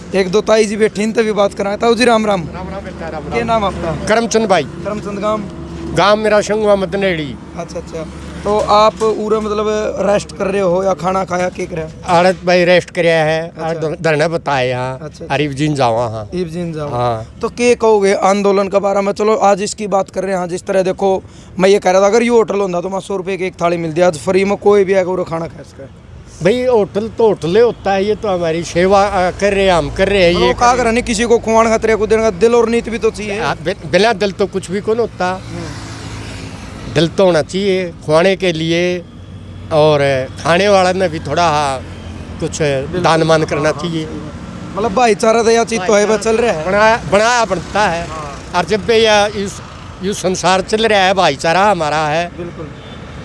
एक दो ताई जी बैठी इनसे भी बात कराएं। ताऊ जी राम राम। क्या नाम आपका? करमचंद भाई। करमचंद गांव? गांव मेरा शंगुआ मदनेड़ी। अच्छा अच्छा। तो आप पूरा मतलब रेस्ट कर रहे हो या खाना खाया के कर? आड़त भाई रेस्ट करया है। अच्छा। धरना बताए यहाँ। अच्छा। अरीब जीन जावा। हाँ ईब जीन जाओ। हाँ। तो क्या कहोगे आंदोलन के बारे में? चलो आज इसकी बात कर रहे हैं। हाँ, जिस तरह देखो मैं ये कह रहा था अगर ये होटल होता तो मैं 100 रुपये की एक थाली मिलती है, आज फ्री में कोई भी आएगा वो खाना खा सकता है। भाई होटल तो होटल होता है, ये तो हमारी सेवा कर रहे हैं, हम कर रहे हैं। ये कहा कर नहीं किसी को खुआन खतरे को देने का दिल और नीति भी तो चाहिए। बिना दिल तो कुछ भी कौन होता। दिल तो होना चाहिए खुआने के लिए, और खाने वाले में भी थोड़ा कुछ दान मान करना चाहिए। मतलब भाईचारा तो यह चीज तो है, चल रहा है, बनाया बनता है। और जब भी ये संसार चल रहा है, भाईचारा हमारा है। बिल्कुल।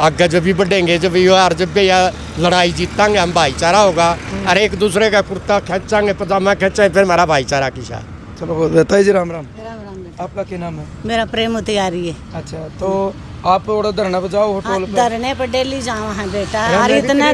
आगे जब भी बढ़ेंगे, जब भी यार जब भी यार लड़ाई जीतांगे हम, भाईचारा होगा। और एक दूसरे का कुर्ता खींचांगे, पजामा खींचाएं, फिर हमारा भाईचारा किसा। चलो बहुत बताइए जी। राम राम। राम राम। आपका क्या नाम है? मेरा प्रेमवती आ रही है। अच्छा, तो आप थोड़ा धरना बजाओ होटल पे? धरने पर डेली जावा है बेटा। और इतना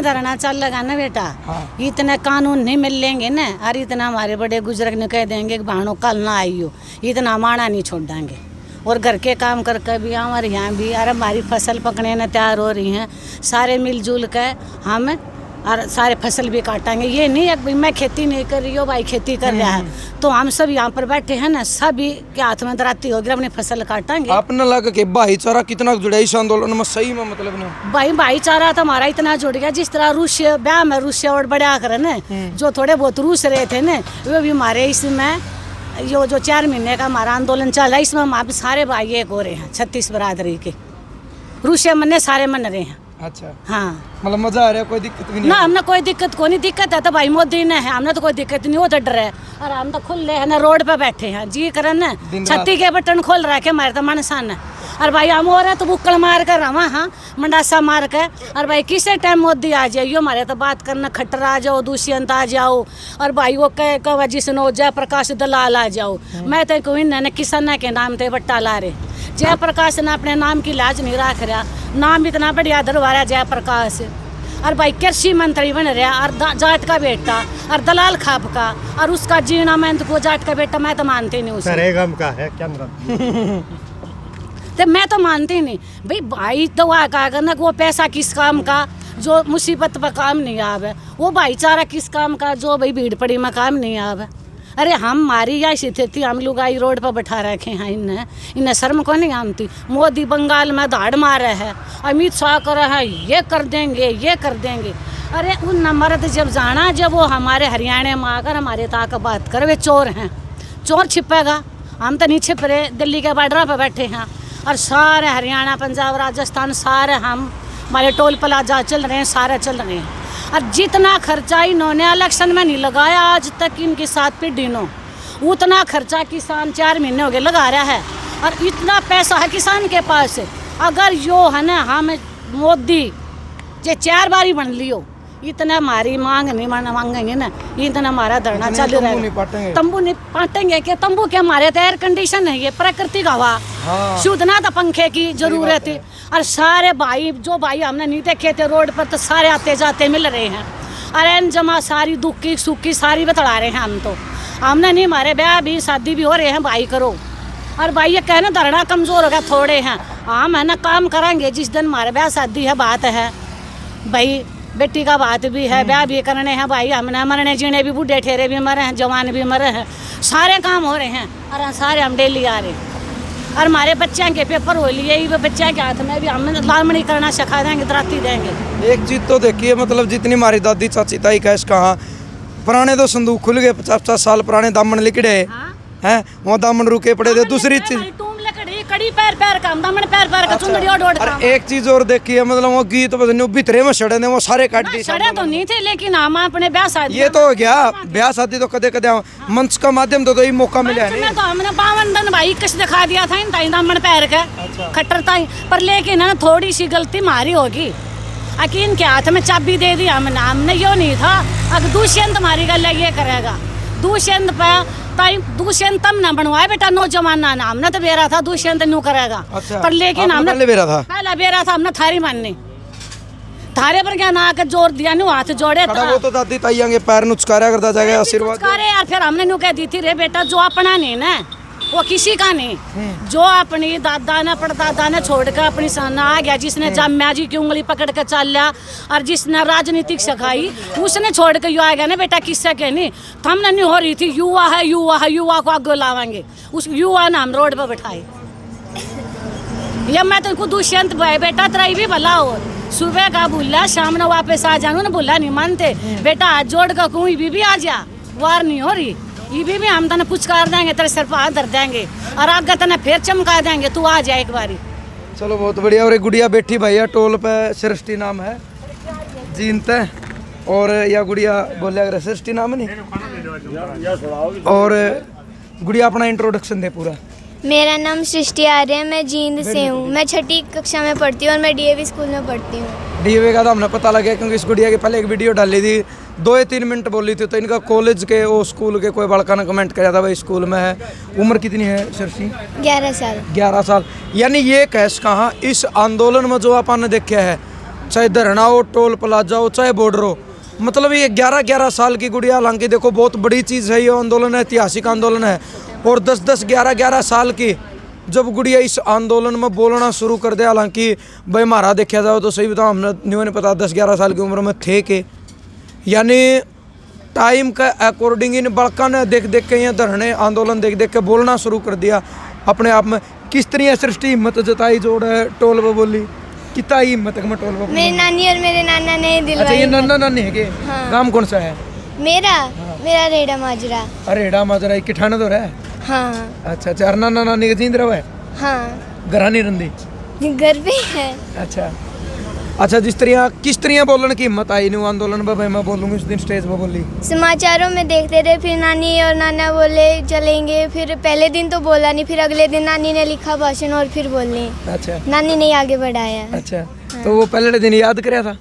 धरना चल लगा ना बेटा। इतने कानून नहीं मिल लेंगे ना, और इतना हमारे बड़े बुजुर्ग ने कह देंगे कि भाणो कल ना आइयो, इतना माना नहीं छोड़ेंगे। और घर के काम करके भी हमारे यहाँ भी, अरे हमारी फसल पकने न तैयार हो रही हैं, सारे मिलजुल के हम और सारे फसल भी काटेंगे। ये नहीं है कि मैं खेती नहीं कर रही हूँ, भाई खेती कर रहा है, तो हम सब यहाँ पर बैठे हैं ना, सभी के हाथ में दराती होगी, अपनी फसल काटेंगे। आपने लगा कि भाईचारा कितना जुड़ा इस आंदोलन में? सही में मतलब नहीं भाई भाईचारा तो हमारा इतना जुड़ गया, जिस तरह रूस ब्याह में रूस और बढ़िया कर न, जो थोड़े बहुत रूस रहे थे न, वो भी हमारे इसमें यो जो 4 महीने का हमारा आंदोलन चल रहा है, इसमें हम सारे भाई एक हो रहे हैं, 36 बरादरी के रूसिया मन सारे मन रहे हैं। अच्छा। हाँ, मतलब मजा आ रहा है, कोई दिक्कत भी नहीं ना? हमने कोई दिक्कत को नहीं, दिक्कत है तो भाई मोदी ने है, हमने तो कोई दिक्कत नहीं, वो तो डर है। और हम तो खुले है ना, रोड पे बैठे हैं जी करन न, छत्ती के बटन खोल रखे हमारे तो मनसान है। और भाई हम हो रहे तो बुक्कड़ मार कर रहा, हाँ मंडासा मार के। और भाई किसी टाइम मोदी आ जाइयो हमारे तो बात करना, खट्टर आ जाओ, दुष्यंत आ जाओ, और भाई वो कह वजह से नो जयप्रकाश दलाल आ जाओ। मैं तो कोई न किसान के नाम थे बट्टा ला रहे। जयप्रकाश ने अपने नाम की लाज नहीं रख रहा, नाम इतना बढ़िया दरबार जयप्रकाश। और भाई कृषि मंत्री बन रहा, और जाट का बेटा, और दलाल खाप का, और उसका जीना मैं तो जाट का बेटा मैं तो मानती नहीं उसे। का है क्या? तो मैं तो मानती नहीं भाई। भाई तो वह कहा करना कि वो पैसा किस काम का जो मुसीबत पर काम नहीं आवे, वो भाईचारा किस काम का जो भाई भीड़ पड़ी में काम नहीं आवे। अरे हम मारी या स्थिति हम लोग आई रोड पर बैठा रखे हैं, इन्हें शर्म को नहीं आती। मोदी बंगाल में धाड़ मारे है, अमित शाह कर है ये कर देंगे ये कर देंगे। अरे उन मर्द जब जाना, जब वो हमारे हरियाणा में आकर हमारे ताक बात कर, वे चोर हैं, चोर छिपेगा, हम तो नहीं छिप रहे, दिल्ली के बॉर्डर पर बैठे हैं। और सारे हरियाणा पंजाब राजस्थान सारे हम हमारे टोल प्लाजा चल रहे हैं, सारे चल रहे हैं। और जितना खर्चा इन्होंने इलेक्शन में नहीं लगाया आज तक इनकी 7 पीढ़ी नो, उतना खर्चा किसान 4 महीने हो गए लगा रहा है। और इतना पैसा है किसान के पास। अगर यो है ना हम मोदी जे 4 बारी बन लियो, इतना हमारी मांग नहीं मांगेंगे ना, इतना हमारा धरना चल रहा है। तंबू नहीं पाटेंगे क्या? तंबू के हमारे तो एयर कंडीशन है, ये प्राकृतिक हवा शुद्ध ना, तो पंखे की जरूरत है। और सारे भाई जो भाई हमने नहीं देखे थे रोड पर, तो सारे आते जाते मिल रहे हैं। अरे जमा सारी दुख की सुख की सारी बतला रहे हैं हम तो। हमने नहीं, हमारे ब्याह भी शादी भी हो रहे हैं भाई करो। और भाई ये कहना धरना कमजोर हो गया थोड़े हैं, हम है ना काम करेंगे जिस दिन हमारे ब्याह शादी है, बात है भाई बेटी का बात भी है, ब्याह भी करने हैं भाई। हमने मरने जीने भी, बूढ़े ठेरे भी मरे हैं, जवान भी मरे हैं, सारे काम हो रहे हैं। और सारे हम डेली आ रहे हैं। और हमारे बच्चे के पेपर हो लिए, बच्चे के हाथ में भी हम लामणी करना सिखा देंगे, दराती देंगे। एक चीज तो देखिए, मतलब जितनी हमारी दादी चाची ताई कैश कहाँ पुराने तो संदूक खुल गए, 50-50 साल पुराने दामन लिखड़े हैं, वो दामन रुके पड़े थे। दूसरी चीज कड़ी पैर पैर का दामन पैर पैर का चुंदड़ी ओढ़ का। एक चीज और देखिए, मतलब वो गीत भितरे में सड़े ने वो सारे काट दिए। सड़े तो नहीं थे, लेकिन हम अपने ब्याह शादी, ये तो हो गया ब्याह शादी तो कदे कदे मंच का माध्यम तो ये मौका मिला है। तो हमने 52 दिन भाई कस दिखा दिया था इन दामन पैर का खट्टर ताई पर, लेकिन ना थोड़ी सी गलती हमारी होगी। अकीन के हाथ में चाबी दे दी हमने, यो नहीं था। अगर दुष्यंत हमारी गल ये करेगा, दुष्यंत पे दुष्यंत तम ना बनवाए बेटा, नौजवान ना हमने तो बेरा था दुष्यंत न्यू करेगा। अच्छा, पर लेकिन हमने पहले बेरा था, हमने थारी माननी थारे पर क्या ना आकर जोर दिया नु हाथ जोड़े खड़ा वो तो दादी ताइयां के पैर नुचकारा करता जाएगा आशीर्वाद करे यार। फिर हमने नु कह दी थी रे बेटा जो अपना नहीं ना वो किसी का नहीं, जो अपनी दादा ने परदादा ने छोड़ कर अपनी सना आ गया, जिसने जम्या जी की उंगली पकड़ कर चल लिया और जिसने राजनीतिक सिखाई उसने छोड़ कर यू आ गया ना बेटा। किससे के नहीं हमने नहीं हो रही थी युवा है युवा है, युवा को आगे लावाएंगे, उस युवा ने हम रोड पर बैठाए। ये मैं तो दुष्यंत भाई बेटा तेरा भी भला हो, सुबह का बोला शाम ने वापस आ जाऊँ ना, बोला नहीं मानते बेटा हाथ जोड़ कर कहूँ भी आ जा, वार नहीं हो रही ये भी हम तने पुचकार देंगे, तेरे सिर पर हाथ धर देंगे और आगे तने फिर चमका देंगे, तू आ जाए एक बारी। चलो बहुत बढ़िया। और एक गुड़िया बैठी भैया टोल पे, सृष्टि नाम है, जीनत है। और या गुड़िया बोले अगर सृष्टि नाम नहीं, और गुड़िया अपना इंट्रोडक्शन दे पूरा। मेरा नाम सृष्टि आर्य है, मैं जींद से हूँ, मैं 6ठी कक्षा में पढ़ती हूँ और मैं डीएवी स्कूल में पढ़ती हूँ। डीएवी का तो हमने पता लगा क्योंकि इस गुड़िया के पहले एक वीडियो डाली थी, 2 या 3 मिनट बोली थी, तो इनका कॉलेज के वो स्कूल के कोई बड़का ने कमेंट किया था भाई स्कूल में है। उम्र कितनी है सृष्टि? 11 साल। 11 साल। यानी ये कैस कहाँ इस आंदोलन में जो आपने देखा है, चाहे धरना हो, टोल प्लाजा हो, चाहे बॉर्डर हो, मतलब ये 11 साल की गुड़िया, हालांकि देखो बहुत बड़ी चीज़ है, ये आंदोलन है, ऐतिहासिक आंदोलन है। और 10-10, 11-11 साल की जब गुड़िया इस आंदोलन में बोलना शुरू कर दिया, हालांकि भाई हमारा देखा जाए तो सही बताओ हमने नहीं पता 10-11 साल की उम्र में थे के, यानी टाइम का अकॉर्डिंग इन बड़का ने देख देख के ये धरने आंदोलन देख देख के बोलना शुरू कर दिया अपने आप में। किस तरह सृष्टि हिम्मत जताई जोड़ है टोल पे बोली, कितना ही हिम्मत में टोल पे? मेरी नानी और मेरे नाना ने दिलवाई। अच्छा ये नाना नानी है के? हाँ। काम कौन सा है? मेरा रेड़ा माजरा। अरे रेड़ा माजरा की ठाणे तो रहा है। हाँ। अच्छा और नाना नानी के जींद रहा है? हाँ। घर नहीं रंदी? घर पे है। अच्छा जिस तरह किस तरह बोलने की हिम्मत आई नहीं आंदोलन में, भाई मैं बोलूँगी उस दिन स्टेज पर बोली? समाचारों में देखते थे, फिर नानी और नाना बोले चलेंगे, फिर पहले दिन तो बोला नहीं, फिर अगले दिन नानी ने लिखा भाषण और फिर बोलने। अच्छा नानी ने आगे बढ़ाया। अच्छा हाँ। तो वो पहले दिन याद कराया था?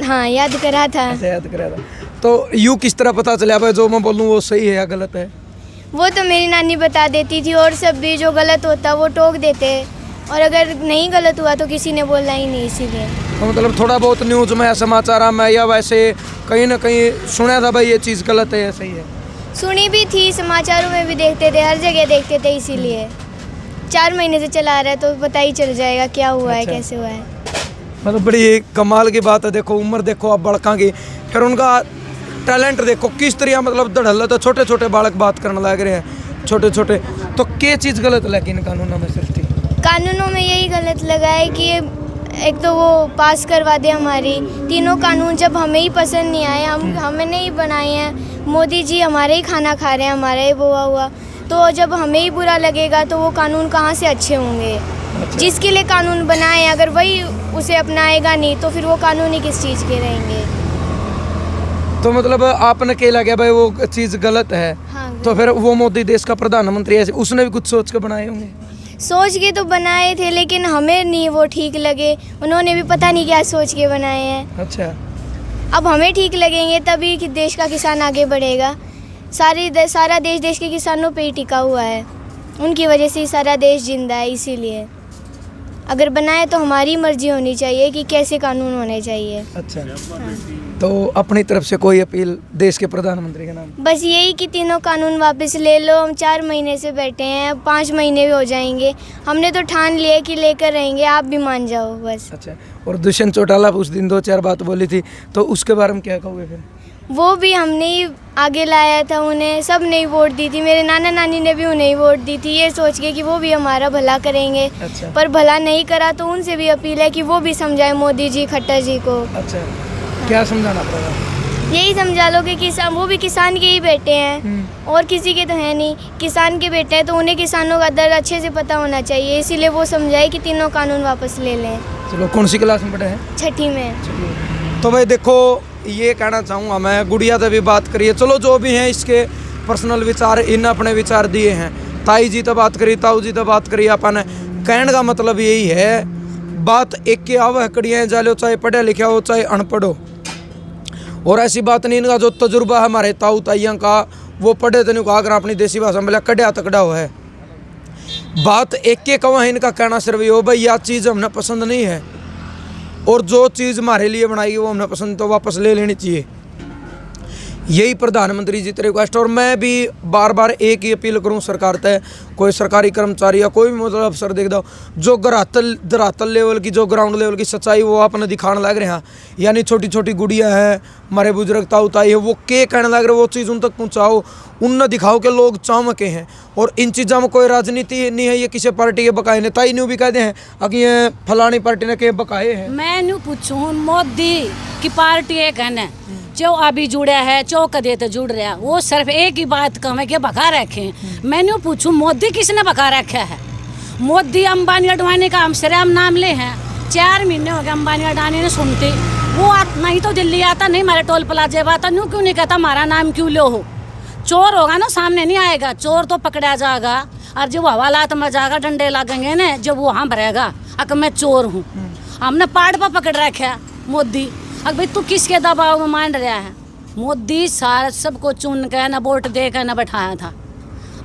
हाँ याद करा था। अच्छा याद कराया था। तो यूँ किस तरह पता चला भाई जो मैं बोलूँ वो सही है या गलत है? वो तो मेरी नानी बता देती थी, और सब भी जो गलत होता वो टोक देते, और अगर नहीं गलत हुआ तो किसी ने बोलना ही नहीं, इसीलिए। तो मतलब थोड़ा बहुत न्यूज़ में या समाचार में या वैसे कहीं ना कहीं सुना था भाई ये चीज़ गलत है या सही है? सुनी भी थी, समाचारों में भी देखते थे, हर जगह देखते थे, इसीलिए 4 महीने से चला रहा है तो पता ही चल जाएगा क्या हुआ है, कैसे हुआ है। मतलब बड़ी कमाल की बात है। देखो उम्र देखो अब बड़का की, फिर उनका टैलेंट देखो किस तरह मतलब धड़ल, तो छोटे छोटे बालक बात करने लग रहे हैं, छोटे छोटे। तो क्या चीज़ गलत लगी इन कानूनों में सृष्टि? कानूनों में यही गलत लगा है कि एक तो वो पास करवा दे हमारी तीनों कानून, जब हमें ही पसंद नहीं आए, हमने ही बनाए हैं, मोदी जी हमारे ही खाना खा रहे हैं, हमारा ही बोआ हुआ, तो जब हमें ही बुरा लगेगा तो वो कानून कहाँ से अच्छे होंगे? अच्छा। जिसके लिए कानून बनाए अगर वही उसे अपनाएगा नहीं तो फिर वो कानून ही किस चीज़ के रहेंगे? तो मतलब आपने क्या लगा भाई वो चीज़ गलत है? हाँ, तो फिर वो मोदी देश का प्रधानमंत्री है, उसने भी कुछ सोच के बनाए होंगे? सोच के तो बनाए थे, लेकिन हमें नहीं वो ठीक लगे, उन्होंने भी पता नहीं क्या सोच के बनाए हैं। अच्छा अब हमें ठीक लगेंगे तभी कि देश का किसान आगे बढ़ेगा। सारा देश के किसानों पे ही टिका हुआ है, उनकी वजह से ही सारा देश जिंदा है। इसीलिए अगर बनाए तो हमारी मर्जी होनी चाहिए कि कैसे कानून होने चाहिए। अच्छा हाँ। तो अपनी तरफ से कोई अपील देश के प्रधानमंत्री के नाम? बस यही कि तीनों कानून वापस ले लो। हम 4 महीने से बैठे हैं, 5 महीने भी हो जाएंगे, हमने तो ठान लिया कि लेकर रहेंगे, आप भी मान जाओ बस। अच्छा और दुष्यंत चौटाला उस दिन 2-4 बात बोली थी, तो उसके बारे में क्या कहोगे फिर? वो भी हमने ही आगे लाया था, उन्हें सब ने ही वोट दी थी, मेरे नाना नानी ने भी उन्हें ही वोट दी थी, ये सोच के कि वो भी हमारा भला करेंगे। अच्छा। पर भला नहीं करा तो उनसे भी अपील है कि वो भी समझाए मोदी जी, खट्टर जी को। अच्छा क्या समझाना पड़ेगा? यही समझा लो कि किसान, वो भी किसान के ही बेटे हैं और किसी के तो है नहीं, किसान के बेटे हैं, तो उन्हें किसानों का दर्द अच्छे से पता होना चाहिए, इसीलिए वो समझाए कि तीनों कानून वापस ले लें। चलो कौन सी क्लास में पढ़े हैं? 6ठी में। तो भाई देखो ये कहना चाहूँगा मैं, गुड़िया से भी बात करिए, चलो जो भी हैं इसके पर्सनल विचार, इन अपने विचार दिए हैं, ताई जी तो बात करी, ताऊ जी तो बात करी, अपन कहने का मतलब यही है, बात एक के आव कड़ियाँ जालो, चाहे पढ़े लिखा हो चाहे अनपढ़ हो, और ऐसी बात नहीं, इनका जो तजुर्बा है हमारे ताऊ ताइयों का, वो पढ़े तो नहीं कहा अगर अपनी देसी भाषा में कड्या तकड़ा हो है, बात एक के कवा है, इनका कहना सिर्फ ये हो भाई यह चीज़ हमने पसंद नहीं है, और जो चीज़ हमारे लिए बनाई वो हमें पसंद तो वापस ले लेनी चाहिए। यही प्रधानमंत्री जी से रिक्वेस्ट। और मैं भी बार बार एक ही अपील करूं सरकार तय, कोई सरकारी कर्मचारी या कोई भी मतलब अफसर देख दो जो धरातल लेवल की, जो ग्राउंड लेवल की सच्चाई वो आपने दिखाने लग रहे हैं। यानी छोटी छोटी गुड़िया है, हमारे बुजुर्ग ताऊ ताई है, वो के कहने लग रहे वो चीज़ उन तक पहुँचाओ, उन दिखाओ के लोग चामके हैं। और इन चीज़ों में कोई राजनीति नहीं है, ये किसी पार्टी के बकाए नेता ही नहीं भी कहते हैं कि ये फलानी पार्टी ने के बकाए हैं। मैं न्यू पूछूं मोदी की पार्टी एक है ना जो अभी जुड़ा है, चो कदे तो जुड़ रहा, वो सिर्फ एक ही बात कम है कि बका रखे। मैं न्यू पूछूं मोदी किसने बका रखा है? मोदी अंबानी अडवाणी का हम सिर्फ नाम ले हैं, 4 महीने हो गए अंबानी अडवाणी ने सुनते, वो नहीं तो दिल्ली आता, नहीं हमारे टोल प्लाजे आता, न्यू क्यों नहीं कहता हमारा नाम क्यों लो हो? चोर होगा ना सामने नहीं आएगा, चोर तो पकड़ा जाएगा, और जब हवालात में जाएगा डंडे लगेंगे ना, जब वो वहाँ भरेगा अगर मैं चोर हूँ। हमने पहाड़ पर पकड़ रखा मोदी, अब भाई तू किसके दबाव में मान रहा है? मोदी सारा सबको चुन के न वोट दे कर न बैठाया था,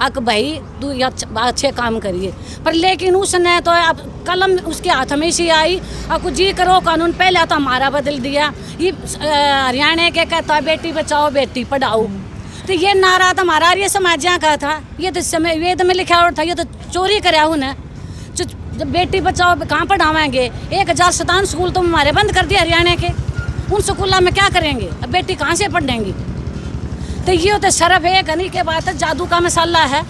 अक भाई तू अच्छे काम करिए, पर लेकिन उसने तो अब कलम उसके हाथ में से आई, अब जी करो कानून, पहले तो हमारा बदल दिया, ये हरियाणा के कहता बेटी बचाओ बेटी पढ़ाओ, तो ये नारा तो हमारा ये समाजिया का था, ये तो समय वेद में लिखा हुआ था, ये तो चोरी कराया उन्हें। जब बेटी बचाओ कहाँ पढ़ावेंगे? 1000 स्कूल तो हमारे बंद कर दिए हरियाणा के, उन स्कूलों में क्या करेंगे? अब बेटी कहाँ से पढ़ेंगी? तो ये तो सिर्फ एक गनी के बात है, जादू का मसाला है,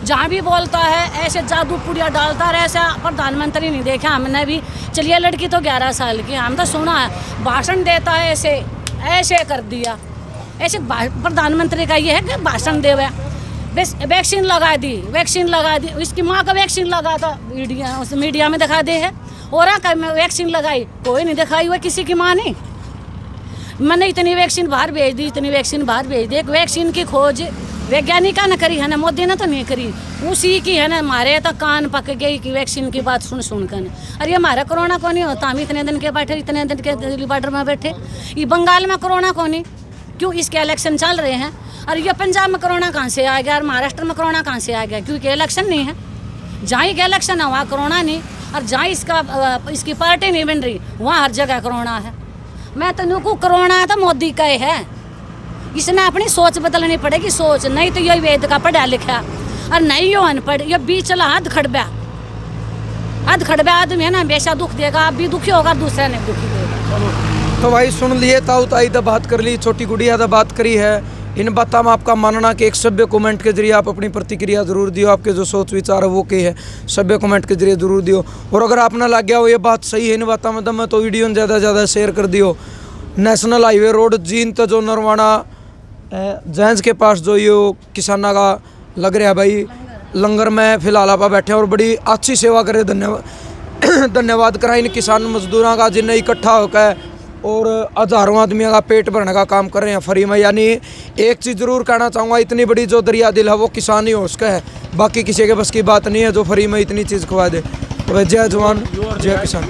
जहाँ भी बोलता है ऐसे जादू पुड़िया डालता रहे। ऐसा प्रधानमंत्री नहीं देखा हमने भी, चलिए लड़की तो 11 साल की, हम तो सुना है भाषण देता है ऐसे कर दिया, ऐसे प्रधानमंत्री का ये है कि भाषण देवे। वैक्सीन लगा दी, इसकी माँ का वैक्सीन लगा था, मीडिया में दिखा दे है, और वैक्सीन लगाई, कोई नहीं दिखाई हुआ किसी की माँ ने। मैंने इतनी वैक्सीन बाहर भेज दी, एक वैक्सीन की खोज वैज्ञानिका ने करी है ना, मोदी ने तो नहीं करी, उसी की है ना। हमारे तो कान पक गई कि वैक्सीन की बात सुन कर, अरे हमारा कोरोना को नहीं होता, हम इतने दिन के बैठे, इतने दिन के दिल्ली बॉर्डर में बैठे, ये बंगाल में कोरोना को नहीं, क्यों? इसके इलेक्शन चल रहे हैं, और ये पंजाब में कोरोना कहाँ से आ गया, और महाराष्ट्र में कोरोना कहाँ से आ गया? क्योंकि इलेक्शन नहीं है, जहाँ ही इलेक्शन है वहाँ कोरोना नहीं, और जहाँ इसकी पार्टी नहीं बन रही वहाँ हर जगह कोरोना है। मैं तो नुकू कोरोना तो मोदी का ही है, इसने अपनी सोच बदलनी पड़ेगी, सोच नहीं तो ये वेद का पढ़ा लिखा, और नहीं यो अनपढ़, ये बीच चला अध खड़बा आदमी है ना, हमेशा दुख देगा, आप भी दुखी होगा, दूसरा नहीं दुखी देगा। तो भाई सुन लिए, ताऊ ताई तो बात कर ली, छोटी गुड़िया तो बात करी है। इन बातों में आपका मानना कि एक सभ्य कमेंट के जरिए आप अपनी प्रतिक्रिया जरूर दियो, आपके जो सोच विचार है वो के है, सभ्य कमेंट के जरिए जरूर दियो। और अगर आपने लग गया हो ये बात सही है इन बातों में दम है तो वीडियो में ज़्यादा से ज़्यादा शेयर कर दियो। नेशनल हाईवे रोड जींद जो नरवाना जैंस के पास जो ये किसाना का लग रहा है भाई लंगर में फिलहाल आप बैठे और बड़ी अच्छी सेवा करे। धन्यवाद करा इन किसान मजदूरों का जिन्हें इकट्ठा होकर और हज़ारों आदमियों का पेट भरने का काम कर रहे हैं फ्री में। यानी एक चीज़ ज़रूर कहना चाहूँगा, इतनी बड़ी जो दरिया दिल है वो किसान ही हो उसका है, बाकी किसी के बस की बात नहीं है जो फ्री में इतनी चीज़ खवा दे। तो जय जवान जय किसान।